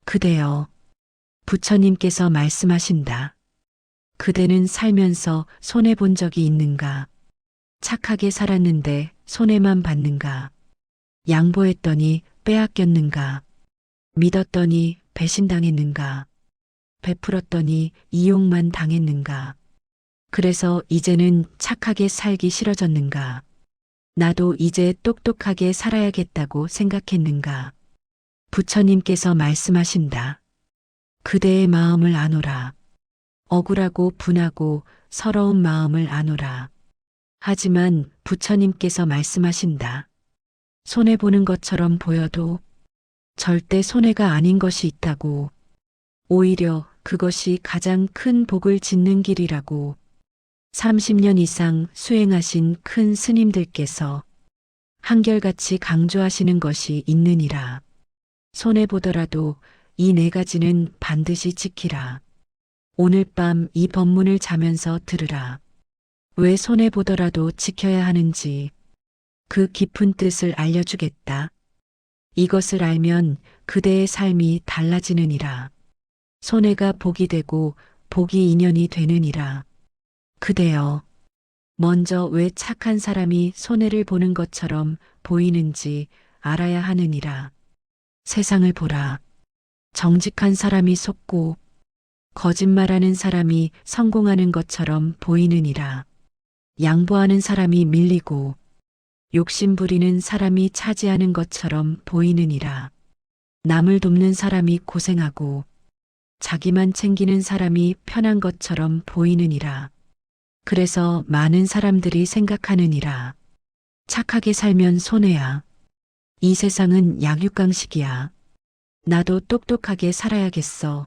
그대여, 부처님께서 말씀하신다. 그대는 살면서 손해본 적이 있는가? 착하게 살았는데 손해만 받는가? 양보했더니 빼앗겼는가? 믿었더니 배신당했는가? 베풀었더니 이용만 당했는가? 그래서 이제는 착하게 살기 싫어졌는가? 나도 이제 똑똑하게 살아야겠다고 생각했는가? 부처님께서 말씀하신다. 그대의 마음을 아노라. 억울하고 분하고 서러운 마음을 아노라. 하지만 부처님께서 말씀하신다. 손해보는 것처럼 보여도 절대 손해가 아닌 것이 있다고. 오히려 그것이 가장 큰 복을 짓는 길이라고. 30년 이상 수행하신 큰 스님들께서 한결같이 강조하시는 것이 있느니라. 손해보더라도 이 네 가지는 반드시 지키라. 오늘 밤 이 법문을 자면서 들으라. 왜 손해보더라도 지켜야 하는지 그 깊은 뜻을 알려주겠다. 이것을 알면 그대의 삶이 달라지느니라. 손해가 복이 되고 복이 인연이 되느니라. 그대여, 먼저 왜 착한 사람이 손해를 보는 것처럼 보이는지 알아야 하느니라. 세상을 보라. 정직한 사람이 속고 거짓말하는 사람이 성공하는 것처럼 보이느니라. 양보하는 사람이 밀리고 욕심 부리는 사람이 차지하는 것처럼 보이느니라. 남을 돕는 사람이 고생하고 자기만 챙기는 사람이 편한 것처럼 보이느니라. 그래서 많은 사람들이 생각하느니라. 착하게 살면 손해야. 이 세상은 약육강식이야. 나도 똑똑하게 살아야겠어.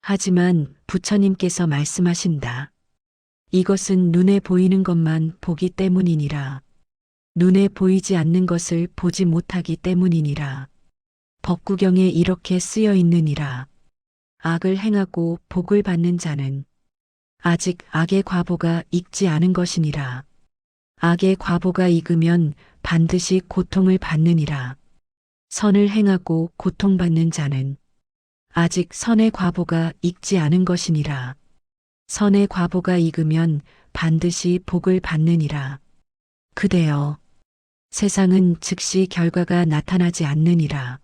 하지만 부처님께서 말씀하신다. 이것은 눈에 보이는 것만 보기 때문이니라. 눈에 보이지 않는 것을 보지 못하기 때문이니라. 법구경에 이렇게 쓰여 있느니라. 악을 행하고 복을 받는 자는 아직 악의 과보가 익지 않은 것이니라. 악의 과보가 익으면 반드시 고통을 받느니라. 선을 행하고 고통받는 자는 아직 선의 과보가 익지 않은 것이니라. 선의 과보가 익으면 반드시 복을 받느니라. 그대여, 세상은 즉시 결과가 나타나지 않느니라.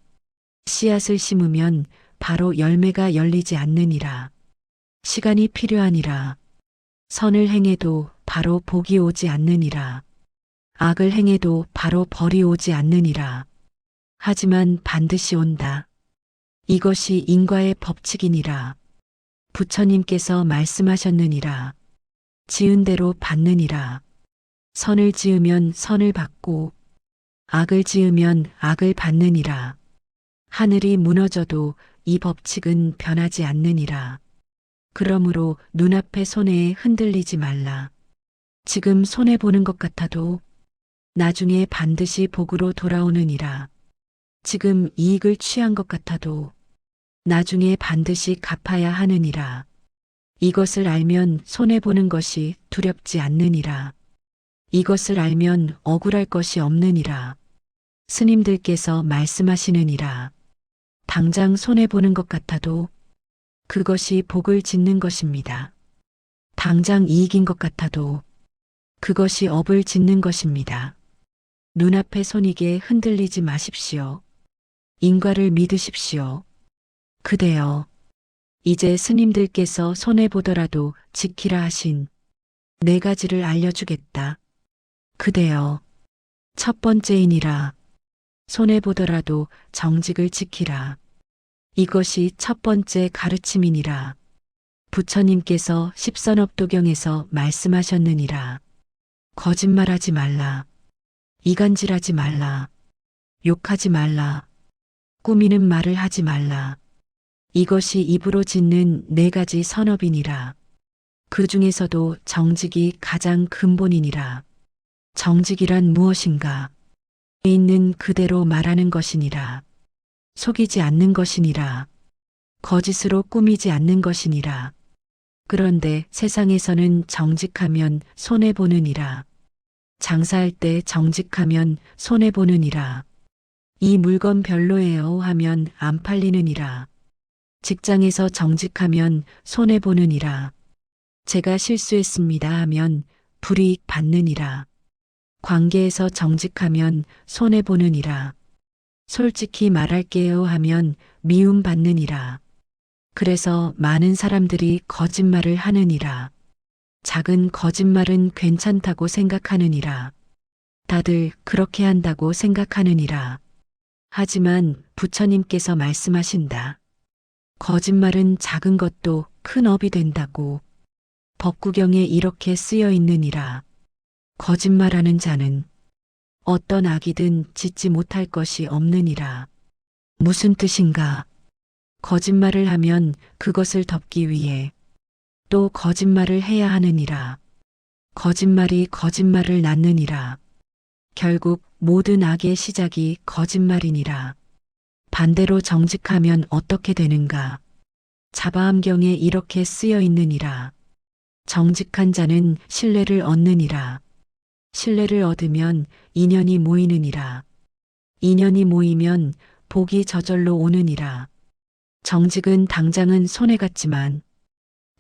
씨앗을 심으면 바로 열매가 열리지 않느니라. 시간이 필요하니라. 선을 행해도 바로 복이 오지 않느니라. 악을 행해도 바로 벌이 오지 않느니라. 하지만 반드시 온다. 이것이 인과의 법칙이니라. 부처님께서 말씀하셨느니라. 지은 대로 받느니라. 선을 지으면 선을 받고 악을 지으면 악을 받느니라. 하늘이 무너져도 이 법칙은 변하지 않느니라. 그러므로 눈앞의 손해에 흔들리지 말라. 지금 손해보는 것 같아도 나중에 반드시 복으로 돌아오느니라. 지금 이익을 취한 것 같아도 나중에 반드시 갚아야 하느니라. 이것을 알면 손해보는 것이 두렵지 않느니라. 이것을 알면 억울할 것이 없느니라. 스님들께서 말씀하시느니라. 당장 손해보는 것 같아도 그것이 복을 짓는 것입니다. 당장 이익인 것 같아도 그것이 업을 짓는 것입니다. 눈앞의 손익에 흔들리지 마십시오. 인과를 믿으십시오. 그대여, 이제 스님들께서 손해보더라도 지키라 하신 네 가지를 알려주겠다. 그대여, 첫 번째이니라. 손해보더라도 정직을 지키라. 이것이 첫 번째 가르침이니라. 부처님께서 십선업도경에서 말씀하셨느니라. 거짓말하지 말라. 이간질하지 말라. 욕하지 말라. 꾸미는 말을 하지 말라. 이것이 입으로 짓는 네 가지 선업이니라. 그 중에서도 정직이 가장 근본이니라. 정직이란 무엇인가? 있는 그대로 말하는 것이니라. 속이지 않는 것이니라. 거짓으로 꾸미지 않는 것이니라. 그런데 세상에서는 정직하면 손해보느니라. 장사할 때 정직하면 손해보느니라. 이 물건 별로예요 하면 안 팔리느니라. 직장에서 정직하면 손해보느니라. 제가 실수했습니다 하면 불이익 받느니라. 관계에서 정직하면 손해보느니라. 솔직히 말할게요 하면 미움 받느니라. 그래서 많은 사람들이 거짓말을 하느니라. 작은 거짓말은 괜찮다고 생각하느니라. 다들 그렇게 한다고 생각하느니라. 하지만 부처님께서 말씀하신다. 거짓말은 작은 것도 큰 업이 된다고. 법구경에 이렇게 쓰여 있느니라. 거짓말하는 자는 어떤 악이든 짓지 못할 것이 없느니라. 무슨 뜻인가? 거짓말을 하면 그것을 덮기 위해 또 거짓말을 해야 하느니라. 거짓말이 거짓말을 낳느니라. 결국 모든 악의 시작이 거짓말이니라. 반대로 정직하면 어떻게 되는가? 자바암경에 이렇게 쓰여 있느니라. 정직한 자는 신뢰를 얻느니라. 신뢰를 얻으면 인연이 모이느니라. 인연이 모이면 복이 저절로 오느니라. 정직은 당장은 손해 같지만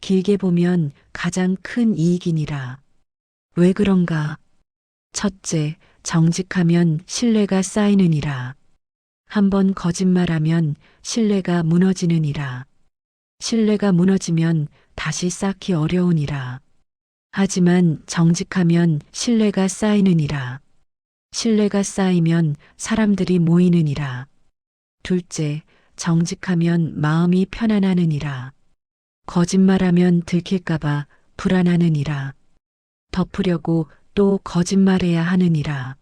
길게 보면 가장 큰 이익이니라. 왜 그런가? 첫째, 정직하면 신뢰가 쌓이느니라. 한번 거짓말하면 신뢰가 무너지느니라. 신뢰가 무너지면 다시 쌓기 어려우니라. 하지만 정직하면 신뢰가 쌓이느니라. 신뢰가 쌓이면 사람들이 모이느니라. 둘째, 정직하면 마음이 편안하느니라. 거짓말하면 들킬까봐 불안하느니라. 덮으려고 또 거짓말해야 하느니라.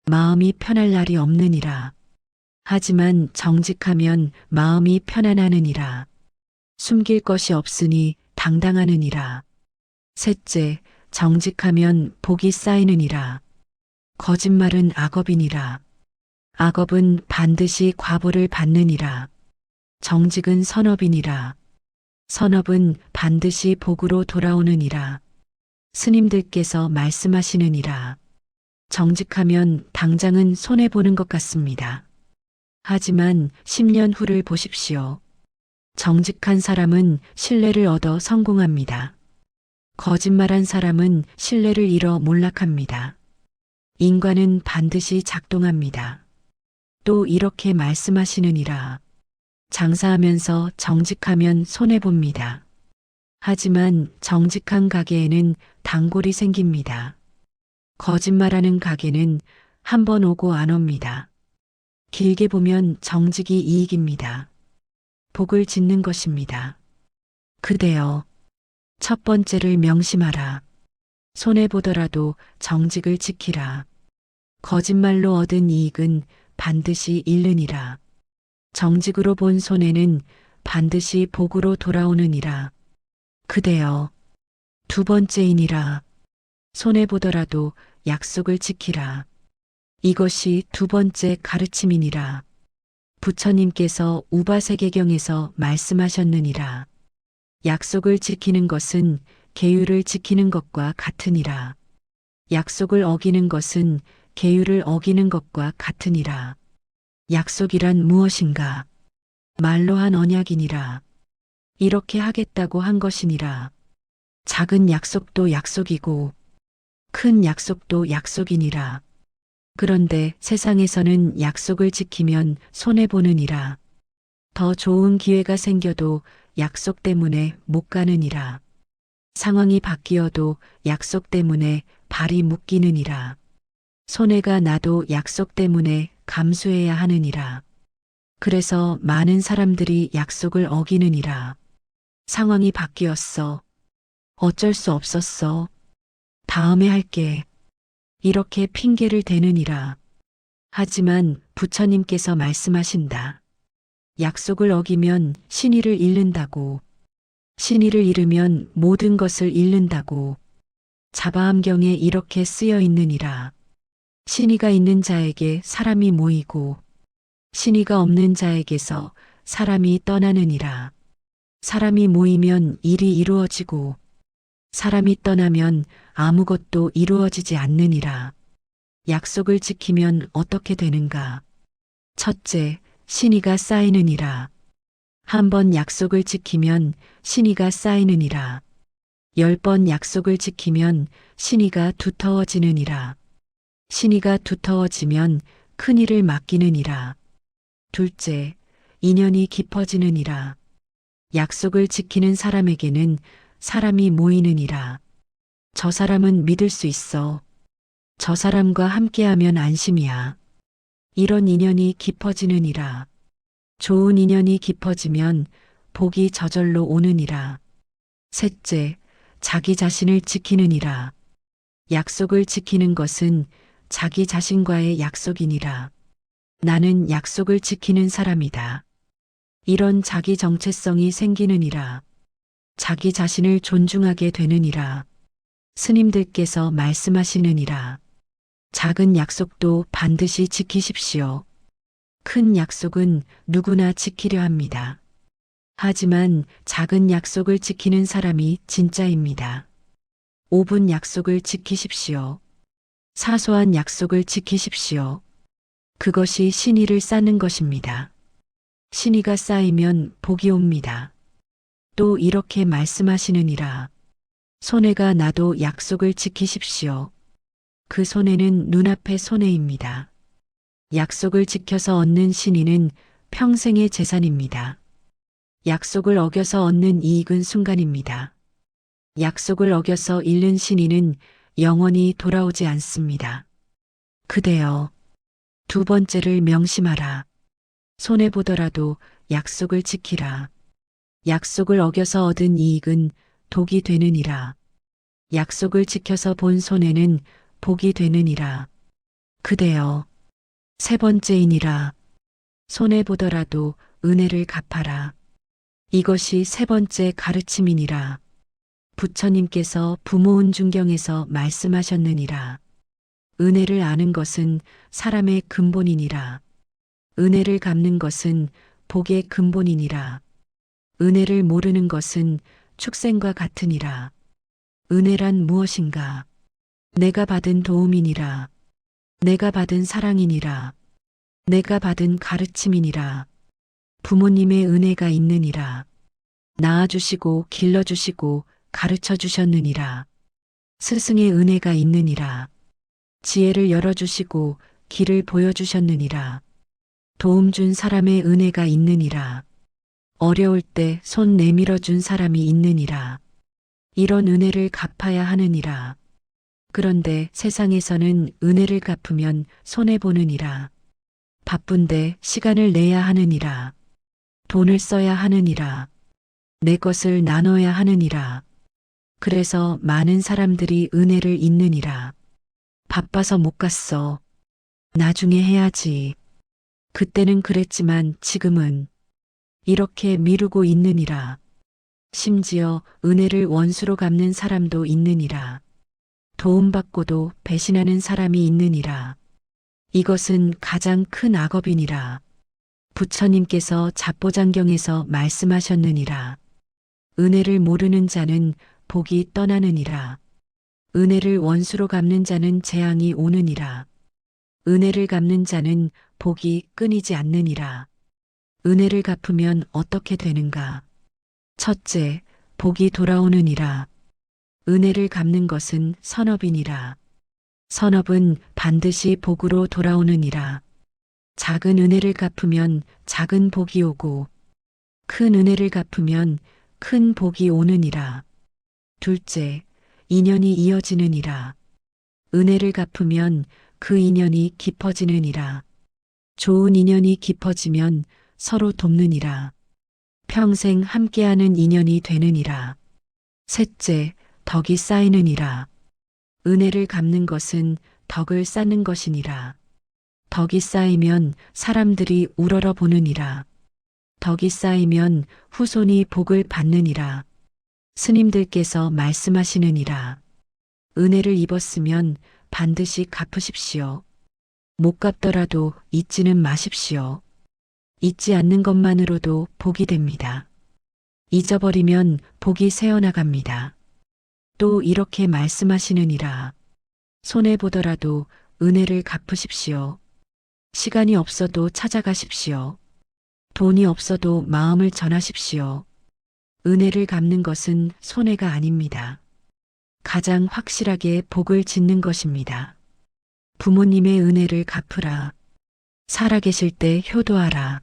마음이 편할 날이 없느니라. 하지만 정직하면 마음이 편안하느니라. 숨길 것이 없으니 당당하느니라. 셋째, 정직하면 복이 쌓이느니라. 거짓말은 악업이니라. 악업은 반드시 과보를 받느니라. 정직은 선업이니라. 선업은 반드시 복으로 돌아오느니라. 스님들께서 말씀하시느니라. 정직하면 당장은 손해보는 것 같습니다. 하지만 10년 후를 보십시오. 정직한 사람은 신뢰를 얻어 성공합니다. 거짓말한 사람은 신뢰를 잃어 몰락합니다. 인과는 반드시 작동합니다. 또 이렇게 말씀하시느니라. 장사하면서 정직하면 손해봅니다. 하지만 정직한 가게에는 단골이 생깁니다. 거짓말하는 가게는 한 번 오고 안 옵니다. 길게 보면 정직이 이익입니다. 복을 짓는 것입니다. 그대여, 첫 번째를 명심하라. 손해보더라도 정직을 지키라. 거짓말로 얻은 이익은 반드시 잃느니라. 정직으로 본 손해는 반드시 복으로 돌아오느니라. 그대여, 두 번째이니라. 손해보더라도 약속을 지키라. 이것이 두 번째 가르침이니라. 부처님께서 우바세계경에서 말씀하셨느니라. 약속을 지키는 것은 계율을 지키는 것과 같으니라. 약속을 어기는 것은 계율을 어기는 것과 같으니라. 약속이란 무엇인가? 말로 한 언약이니라. 이렇게 하겠다고 한 것이니라. 작은 약속도 약속이고 큰 약속도 약속이니라. 그런데 세상에서는 약속을 지키면 손해보느니라. 더 좋은 기회가 생겨도 약속 때문에 못 가느니라. 상황이 바뀌어도 약속 때문에 발이 묶이느니라. 손해가 나도 약속 때문에 감수해야 하느니라. 그래서 많은 사람들이 약속을 어기느니라. 상황이 바뀌었어. 어쩔 수 없었어. 다음에 할게. 이렇게 핑계를 대느니라. 하지만 부처님께서 말씀하신다. 약속을 어기면 신의를 잃는다고. 신의를 잃으면 모든 것을 잃는다고. 자바암경에 이렇게 쓰여 있느니라. 신의가 있는 자에게 사람이 모이고 신의가 없는 자에게서 사람이 떠나느니라. 사람이 모이면 일이 이루어지고 사람이 떠나면 아무것도 이루어지지 않느니라. 약속을 지키면 어떻게 되는가? 첫째, 신의가 쌓이느니라. 한 번 약속을 지키면 신의가 쌓이느니라. 10번 약속을 지키면 신의가 두터워지느니라. 신의가 두터워지면 큰 일을 맡기느니라. 둘째, 인연이 깊어지느니라. 약속을 지키는 사람에게는 사람이 모이느니라. 저 사람은 믿을 수 있어. 저 사람과 함께하면 안심이야. 이런 인연이 깊어지느니라. 좋은 인연이 깊어지면 복이 저절로 오느니라. 셋째, 자기 자신을 지키느니라. 약속을 지키는 것은 자기 자신과의 약속이니라. 나는 약속을 지키는 사람이다. 이런 자기 정체성이 생기느니라. 자기 자신을 존중하게 되느니라. 스님들께서 말씀하시느니라. 작은 약속도 반드시 지키십시오. 큰 약속은 누구나 지키려 합니다. 하지만 작은 약속을 지키는 사람이 진짜입니다. 5분 약속을 지키십시오. 사소한 약속을 지키십시오. 그것이 신의를 쌓는 것입니다. 신의가 쌓이면 복이 옵니다. 또 이렇게 말씀하시느니라. 손해가 나도 약속을 지키십시오. 그 손해는 눈앞의 손해입니다. 약속을 지켜서 얻는 신의는 평생의 재산입니다. 약속을 어겨서 얻는 이익은 순간입니다. 약속을 어겨서 잃는 신의는 영원히 돌아오지 않습니다. 그대여, 두 번째를 명심하라. 손해보더라도 약속을 지키라. 약속을 어겨서 얻은 이익은 독이 되느니라. 약속을 지켜서 본 손해는 복이 되느니라. 그대여, 세 번째이니라. 손해보더라도 은혜를 갚아라. 이것이 세 번째 가르침이니라. 부처님께서 부모운중경에서 말씀하셨느니라. 은혜를 아는 것은 사람의 근본이니라. 은혜를 갚는 것은 복의 근본이니라. 은혜를 모르는 것은 축생과 같으니라. 은혜란 무엇인가? 내가 받은 도움이니라. 내가 받은 사랑이니라. 내가 받은 가르침이니라. 부모님의 은혜가 있느니라. 낳아주시고 길러주시고 가르쳐주셨느니라. 스승의 은혜가 있느니라. 지혜를 열어주시고 길을 보여주셨느니라. 도움 준 사람의 은혜가 있느니라. 어려울 때 손 내밀어 준 사람이 있느니라. 이런 은혜를 갚아야 하느니라. 그런데 세상에서는 은혜를 갚으면 손해보느니라. 바쁜데 시간을 내야 하느니라. 돈을 써야 하느니라. 내 것을 나눠야 하느니라. 그래서 많은 사람들이 은혜를 잊느니라. 바빠서 못 갔어. 나중에 해야지. 그때는 그랬지만 지금은 이렇게 미루고 있느니라. 심지어 은혜를 원수로 갚는 사람도 있느니라. 도움받고도 배신하는 사람이 있느니라. 이것은 가장 큰 악업이니라. 부처님께서 잡보장경에서 말씀하셨느니라. 은혜를 모르는 자는 복이 떠나느니라. 은혜를 원수로 갚는 자는 재앙이 오느니라. 은혜를 갚는 자는 복이 끊이지 않느니라. 은혜를 갚으면 어떻게 되는가? 첫째, 복이 돌아오느니라. 은혜를 갚는 것은 선업이니라. 선업은 반드시 복으로 돌아오느니라. 작은 은혜를 갚으면 작은 복이 오고 큰 은혜를 갚으면 큰 복이 오느니라. 둘째, 인연이 이어지느니라. 은혜를 갚으면 그 인연이 깊어지느니라. 좋은 인연이 깊어지면 서로 돕느니라. 평생 함께하는 인연이 되느니라. 셋째, 덕이 쌓이느니라. 은혜를 갚는 것은 덕을 쌓는 것이니라. 덕이 쌓이면 사람들이 우러러 보느니라. 덕이 쌓이면 후손이 복을 받느니라. 스님들께서 말씀하시느니라. 은혜를 입었으면 반드시 갚으십시오. 못 갚더라도 잊지는 마십시오. 잊지 않는 것만으로도 복이 됩니다. 잊어버리면 복이 새어나갑니다. 또 이렇게 말씀하시느니라. 손해보더라도 은혜를 갚으십시오. 시간이 없어도 찾아가십시오. 돈이 없어도 마음을 전하십시오. 은혜를 갚는 것은 손해가 아닙니다. 가장 확실하게 복을 짓는 것입니다. 부모님의 은혜를 갚으라. 살아계실 때 효도하라.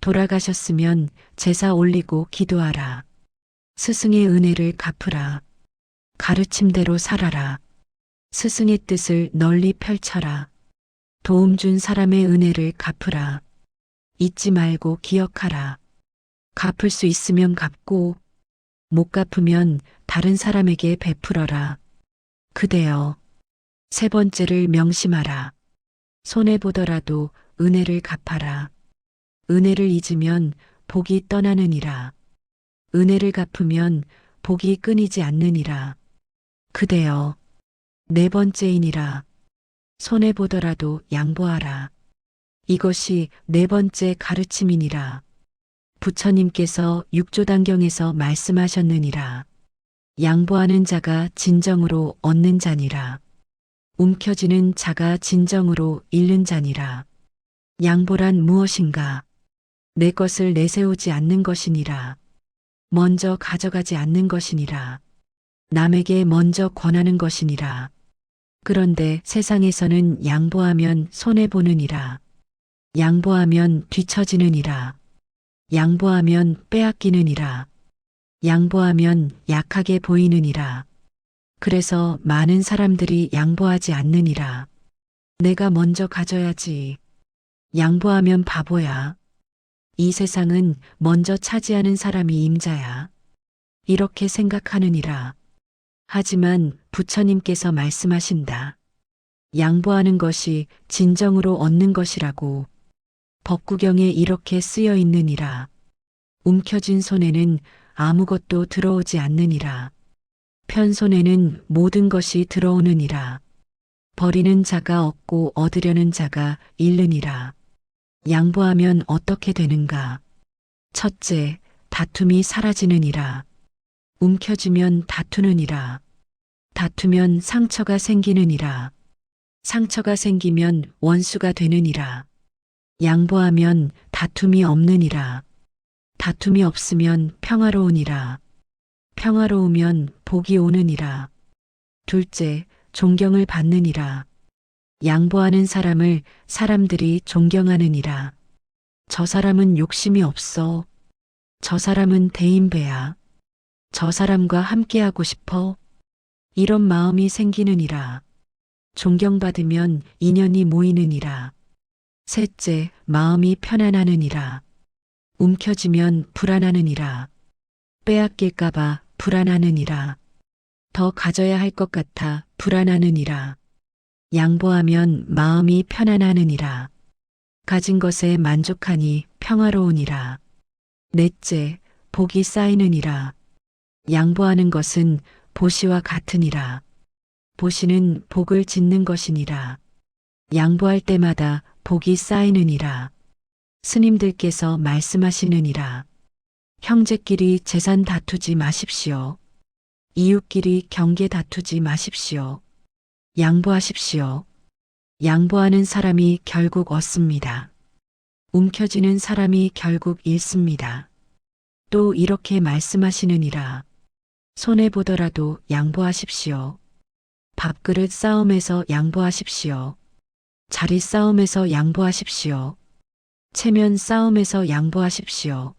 돌아가셨으면 제사 올리고 기도하라. 스승의 은혜를 갚으라. 가르침대로 살아라. 스승의 뜻을 널리 펼쳐라. 도움 준 사람의 은혜를 갚으라. 잊지 말고 기억하라. 갚을 수 있으면 갚고 못 갚으면 다른 사람에게 베풀어라. 그대여, 세 번째를 명심하라. 손해보더라도 은혜를 갚아라. 은혜를 잊으면 복이 떠나느니라. 은혜를 갚으면 복이 끊이지 않느니라. 그대여, 네 번째이니라. 손해보더라도 양보하라. 이것이 네 번째 가르침이니라. 부처님께서 육조단경에서 말씀하셨느니라. 양보하는 자가 진정으로 얻는 자니라. 움켜쥐는 자가 진정으로 잃는 자니라. 양보란 무엇인가? 내 것을 내세우지 않는 것이니라. 먼저 가져가지 않는 것이니라. 남에게 먼저 권하는 것이니라. 그런데 세상에서는 양보하면 손해보느니라. 양보하면 뒤처지느니라. 양보하면 빼앗기느니라. 양보하면 약하게 보이느니라. 그래서 많은 사람들이 양보하지 않느니라. 내가 먼저 가져야지. 양보하면 바보야. 이 세상은 먼저 차지하는 사람이 임자야. 이렇게 생각하느니라. 하지만 부처님께서 말씀하신다. 양보하는 것이 진정으로 얻는 것이라고. 법구경에 이렇게 쓰여 있느니라. 움켜쥔 손에는 아무것도 들어오지 않느니라. 편손에는 모든 것이 들어오느니라. 버리는 자가 얻고 얻으려는 자가 잃느니라. 양보하면 어떻게 되는가? 첫째, 다툼이 사라지느니라. 움켜쥐면 다투느니라. 다투면 상처가 생기느니라. 상처가 생기면 원수가 되느니라. 양보하면 다툼이 없느니라. 다툼이 없으면 평화로우니라. 평화로우면 복이 오느니라. 둘째, 존경을 받느니라. 양보하는 사람을 사람들이 존경하느니라. 저 사람은 욕심이 없어. 저 사람은 대인배야. 저 사람과 함께하고 싶어. 이런 마음이 생기느니라. 존경받으면 인연이 모이느니라. 셋째, 마음이 편안하느니라. 움켜쥐면 불안하느니라. 빼앗길까봐 불안하느니라. 더 가져야 할 것 같아 불안하느니라. 양보하면 마음이 편안하느니라. 가진 것에 만족하니 평화로우니라. 넷째, 복이 쌓이느니라. 양보하는 것은 보시와 같으니라. 보시는 복을 짓는 것이니라. 양보할 때마다 복이 쌓이느니라. 스님들께서 말씀하시느니라. 형제끼리 재산 다투지 마십시오. 이웃끼리 경계 다투지 마십시오. 양보하십시오. 양보하는 사람이 결국 얻습니다. 움켜쥐는 사람이 결국 잃습니다. 또 이렇게 말씀하시느니라. 손해보더라도 양보하십시오. 밥그릇 싸움에서 양보하십시오. 자리 싸움에서 양보하십시오. 체면 싸움에서 양보하십시오.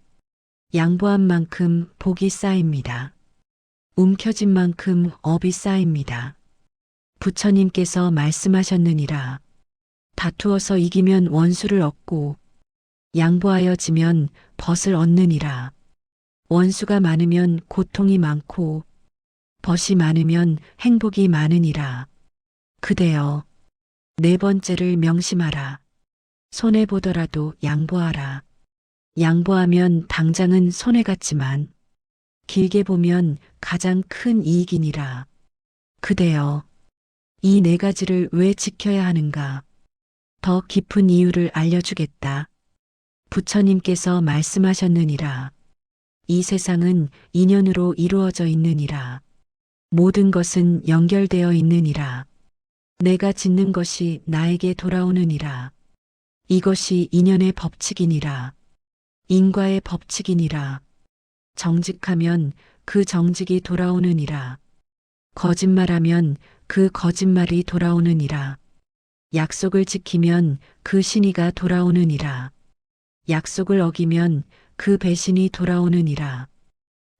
양보한 만큼 복이 쌓입니다. 움켜진 만큼 업이 쌓입니다. 부처님께서 말씀하셨느니라. 다투어서 이기면 원수를 얻고 양보하여 지면 벗을 얻느니라. 원수가 많으면 고통이 많고 벗이 많으면 행복이 많으니라. 그대여, 네 번째를 명심하라. 손해보더라도 양보하라. 양보하면 당장은 손해 같지만 길게 보면 가장 큰 이익이니라. 그대여, 이 네 가지를 왜 지켜야 하는가? 더 깊은 이유를 알려주겠다. 부처님께서 말씀하셨느니라. 이 세상은 인연으로 이루어져 있느니라. 모든 것은 연결되어 있느니라. 내가 짓는 것이 나에게 돌아오느니라. 이것이 인연의 법칙이니라. 인과의 법칙이니라. 정직하면 그 정직이 돌아오느니라. 거짓말하면 그 거짓말이 돌아오느니라. 약속을 지키면 그 신의가 돌아오느니라. 약속을 어기면 그 배신이 돌아오느니라.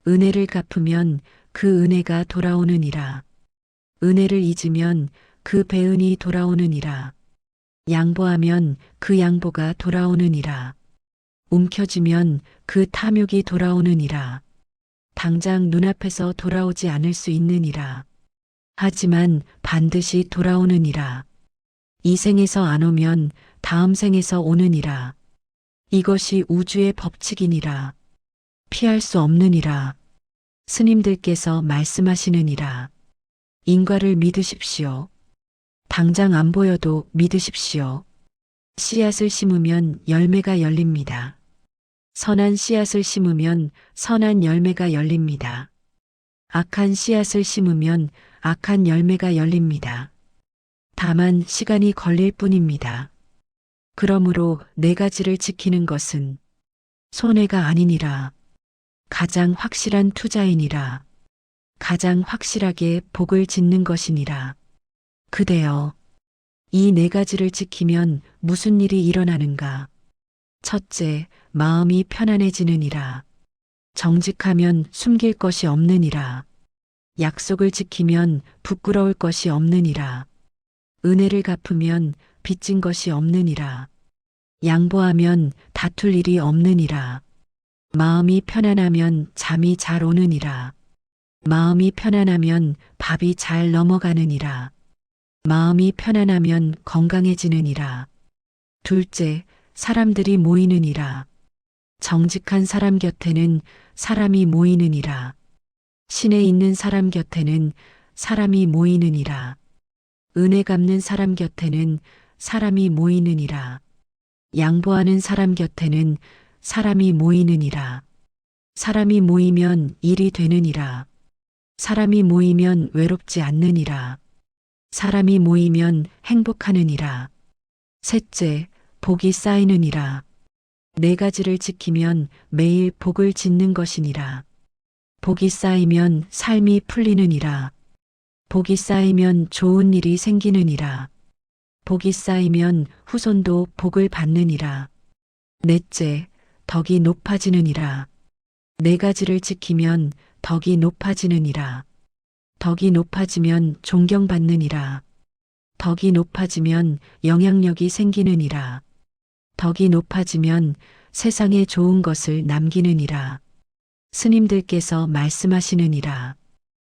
은혜를 갚으면 그 은혜가 돌아오느니라. 은혜를 잊으면 그 배은이 돌아오느니라. 양보하면 그 양보가 돌아오느니라. 움켜쥐면 그 탐욕이 돌아오느니라. 당장 눈앞에서 돌아오지 않을 수 있느니라. 하지만 반드시 돌아오느니라. 이 생에서 안 오면 다음 생에서 오느니라. 이것이 우주의 법칙이니라. 피할 수 없느니라. 스님들께서 말씀하시느니라. 인과를 믿으십시오. 당장 안 보여도 믿으십시오. 씨앗을 심으면 열매가 열립니다. 선한 씨앗을 심으면 선한 열매가 열립니다. 악한 씨앗을 심으면 악한 열매가 열립니다. 다만 시간이 걸릴 뿐입니다. 그러므로 네 가지를 지키는 것은 손해가 아니니라. 가장 확실한 투자이니라. 가장 확실하게 복을 짓는 것이니라. 그대여, 이 네 가지를 지키면 무슨 일이 일어나는가? 첫째, 마음이 편안해지느니라. 정직하면 숨길 것이 없느니라. 약속을 지키면 부끄러울 것이 없느니라. 은혜를 갚으면 빚진 것이 없느니라. 양보하면 다툴 일이 없느니라. 마음이 편안하면 잠이 잘 오느니라. 마음이 편안하면 밥이 잘 넘어가느니라. 마음이 편안하면 건강해지느니라. 둘째, 사람들이 모이느니라. 정직한 사람 곁에는 사람이 모이느니라. 신에 있는 사람 곁에는 사람이 모이느니라. 은혜 갚는 사람 곁에는 사람이 모이느니라. 양보하는 사람 곁에는 사람이 모이느니라. 사람이 모이면 일이 되느니라. 사람이 모이면 외롭지 않느니라. 사람이 모이면 행복하느니라. 셋째, 복이 쌓이느니라. 네 가지를 지키면 매일 복을 짓는 것이니라. 복이 쌓이면 삶이 풀리느니라. 복이 쌓이면 좋은 일이 생기느니라. 복이 쌓이면 후손도 복을 받느니라. 넷째, 덕이 높아지느니라. 네 가지를 지키면 덕이 높아지느니라. 덕이 높아지면 존경받느니라. 덕이 높아지면 영향력이 생기느니라. 덕이 높아지면 세상에 좋은 것을 남기느니라. 스님들께서 말씀하시느니라.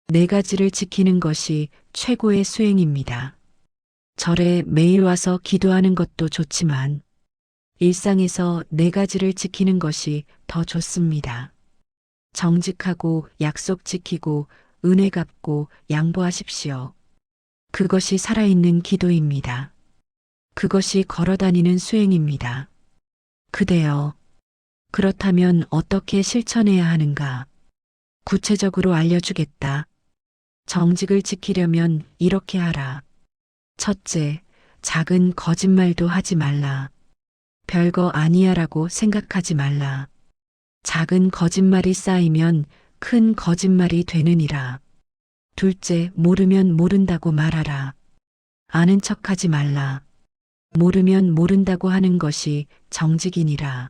네 가지를 지키는 것이 최고의 수행입니다. 절에 매일 와서 기도하는 것도 좋지만 일상에서 네 가지를 지키는 것이 더 좋습니다. 정직하고 약속 지키고 은혜 갚고 양보하십시오. 그것이 살아있는 기도입니다. 그것이 걸어다니는 수행입니다. 그대여, 그렇다면 어떻게 실천해야 하는가? 구체적으로 알려주겠다. 정직을 지키려면 이렇게 하라. 첫째, 작은 거짓말도 하지 말라. 별거 아니야라고 생각하지 말라. 작은 거짓말이 쌓이면 큰 거짓말이 되느니라. 둘째, 모르면 모른다고 말하라. 아는 척하지 말라. 모르면 모른다고 하는 것이 정직이니라.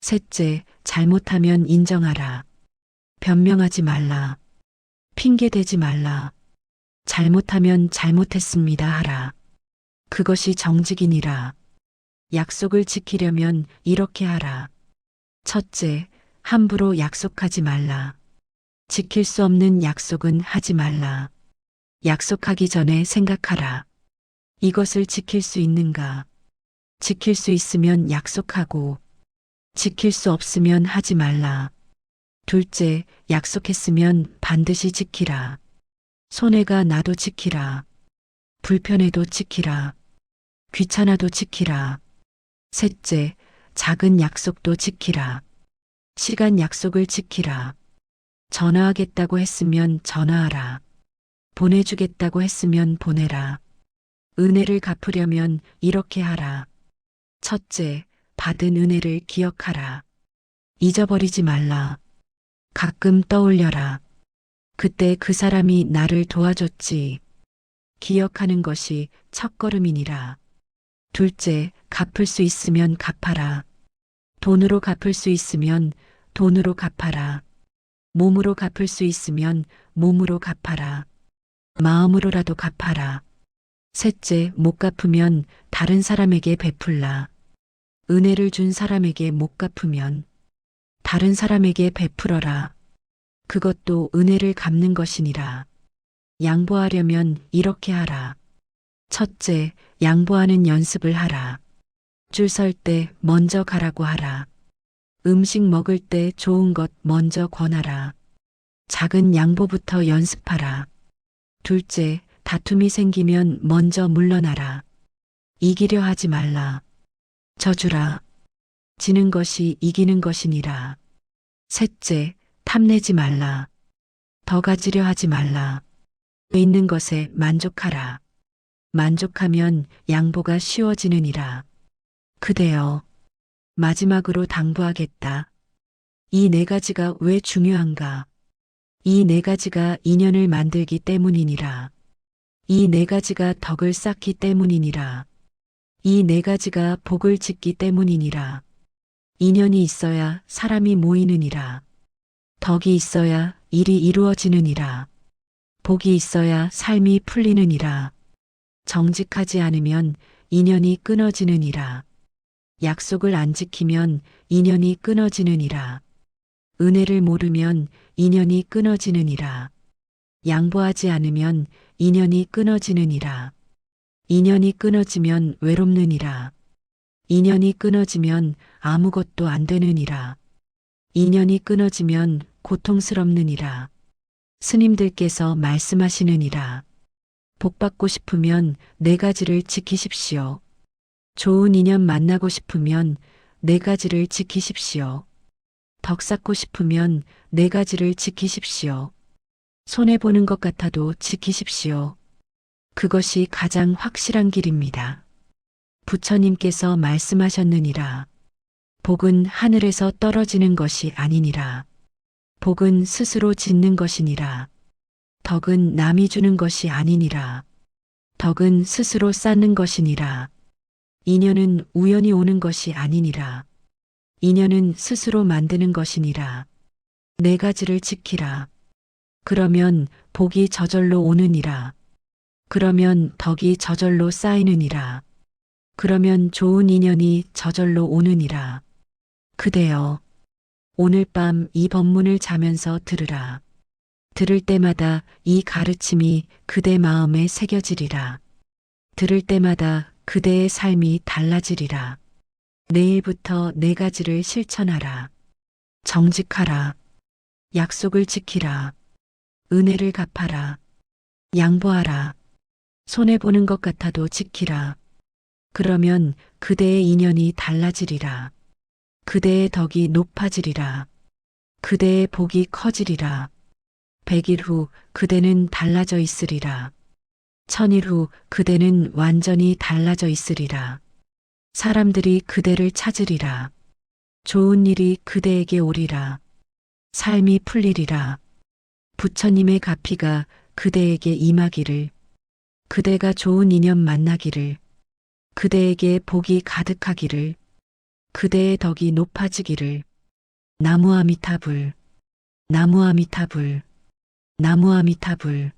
셋째, 잘못하면 인정하라. 변명하지 말라. 핑계대지 말라. 잘못하면 잘못했습니다 하라. 그것이 정직이니라. 약속을 지키려면 이렇게 하라. 첫째, 함부로 약속하지 말라. 지킬 수 없는 약속은 하지 말라. 약속하기 전에 생각하라. 이것을 지킬 수 있는가? 지킬 수 있으면 약속하고, 지킬 수 없으면 하지 말라. 둘째, 약속했으면 반드시 지키라. 손해가 나도 지키라. 불편해도 지키라. 귀찮아도 지키라. 셋째, 작은 약속도 지키라. 시간 약속을 지키라. 전화하겠다고 했으면 전화하라. 보내주겠다고 했으면 보내라. 은혜를 갚으려면 이렇게 하라. 첫째, 받은 은혜를 기억하라. 잊어버리지 말라. 가끔 떠올려라. 그때 그 사람이 나를 도와줬지. 기억하는 것이 첫걸음이니라. 둘째, 갚을 수 있으면 갚아라. 돈으로 갚을 수 있으면 돈으로 갚아라. 몸으로 갚을 수 있으면 몸으로 갚아라. 마음으로라도 갚아라. 셋째, 못 갚으면 다른 사람에게 베풀라. 은혜를 준 사람에게 못 갚으면 다른 사람에게 베풀어라. 그것도 은혜를 갚는 것이니라. 양보하려면 이렇게 하라. 첫째, 양보하는 연습을 하라. 줄 설 때 먼저 가라고 하라. 음식 먹을 때 좋은 것 먼저 권하라. 작은 양보부터 연습하라. 둘째, 다툼이 생기면 먼저 물러나라. 이기려 하지 말라. 져주라. 지는 것이 이기는 것이니라. 셋째, 탐내지 말라. 더 가지려 하지 말라. 있는 것에 만족하라. 만족하면 양보가 쉬워지느니라. 그대여, 마지막으로 당부하겠다. 이 네 가지가 왜 중요한가? 이 네 가지가 인연을 만들기 때문이니라. 이 네 가지가 덕을 쌓기 때문이니라. 이 네 가지가 복을 짓기 때문이니라. 인연이 있어야 사람이 모이느니라. 덕이 있어야 일이 이루어지느니라. 복이 있어야 삶이 풀리느니라. 정직하지 않으면 인연이 끊어지느니라. 약속을 안 지키면 인연이 끊어지느니라. 은혜를 모르면 인연이 끊어지느니라. 양보하지 않으면 인연이 끊어지느니라. 인연이 끊어지면 외롭느니라. 인연이 끊어지면 아무것도 안 되느니라. 인연이 끊어지면 고통스럽느니라. 스님들께서 말씀하시느니라. 복받고 싶으면 네 가지를 지키십시오. 좋은 인연 만나고 싶으면 네 가지를 지키십시오. 덕 쌓고 싶으면 네 가지를 지키십시오. 손해보는 것 같아도 지키십시오. 그것이 가장 확실한 길입니다. 부처님께서 말씀하셨느니라. 복은 하늘에서 떨어지는 것이 아니니라. 복은 스스로 짓는 것이니라. 덕은 남이 주는 것이 아니니라. 덕은 스스로 쌓는 것이니라. 인연은 우연히 오는 것이 아니니라. 인연은 스스로 만드는 것이니라. 네 가지를 지키라. 그러면 복이 저절로 오느니라. 그러면 덕이 저절로 쌓이느니라. 그러면 좋은 인연이 저절로 오느니라. 그대여, 오늘 밤 이 법문을 자면서 들으라. 들을 때마다 이 가르침이 그대 마음에 새겨지리라. 들을 때마다 그대의 삶이 달라지리라. 내일부터 네 가지를 실천하라. 정직하라. 약속을 지키라. 은혜를 갚아라. 양보하라. 손해보는 것 같아도 지키라. 그러면 그대의 인연이 달라지리라. 그대의 덕이 높아지리라. 그대의 복이 커지리라. 100일 후 그대는 달라져 있으리라. 1000일 후 그대는 완전히 달라져 있으리라. 사람들이 그대를 찾으리라. 좋은 일이 그대에게 오리라. 삶이 풀리리라. 부처님의 가피가 그대에게 임하기를. 그대가 좋은 인연 만나기를. 그대에게 복이 가득하기를. 그대의 덕이 높아지기를. 나무아미타불, 나무아미타불, 나무아미타불.